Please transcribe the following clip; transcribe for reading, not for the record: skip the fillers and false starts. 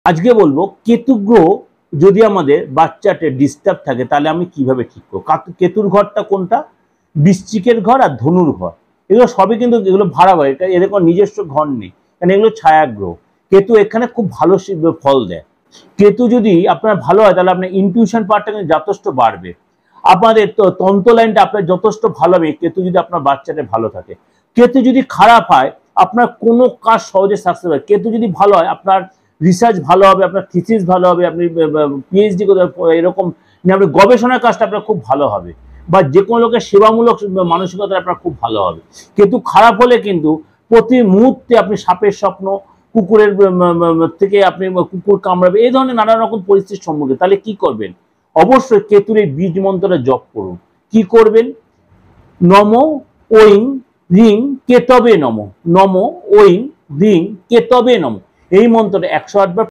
আজকে বলবো কেতু গ্রহ যদি আমাদের বাচ্চাতে ডিস্টার্ব থাকে তাহলে আমি কিভাবে ঠিক করব। কেতুর ঘরটা কোনটা? বৃশ্চিকের ঘর আর ধনুর ঘর। এগুলো সবই কিন্তু এগুলো ভাড়া ঘর, এটা এদের কোনো নিজস্ব ঘর নেই, কারণ এগুলো ছায়া গ্রহ। কেতু এখানে খুব ভালো ফল দেয়। কেতু যদি আপনার ভালো হয় তাহলে আপনার ইনটিউশন পাওয়ারটা কিন্তু যথেষ্ট বাড়বে। আপনাদের তন্ত্র লাইনটা আপনার যথেষ্ট ভালো হবে কেতু যদি আপনার বাচ্চাটা ভালো থাকে। কেতু যদি খারাপ হয় আপনার কোনো কাজ সহজে সাকসেস হয়। কেতু যদি ভালো হয় আপনার রিসার্চ ভালো হবে, আপনার থিসিস ভালো হবে, আপনি পিএইচডি করতে এরকম আপনি গবেষণার কাজটা আপনার খুব ভালো হবে, বা যে কোনো লোকের সেবামূলক মানসিকতা আপনার খুব ভালো হবে। কেতু খারাপ হলে কিন্তু প্রতি মুহূর্তে আপনি সাপের স্বপ্ন, কুকুরের থেকে আপনি কুকুর কামড়াবে, এই ধরনের নানা রকম পরিস্থিতির সম্মুখীন। তাহলে কি করবেন? অবশ্যই কেতুর এই বীজ মন্ত্রটা জপ করুন। কি করবেন? নম ঐং হ্রিং কেতবে নম, নম ঐং হ্রিং কেতবে নম, এই মন্ত্রটা 108 বার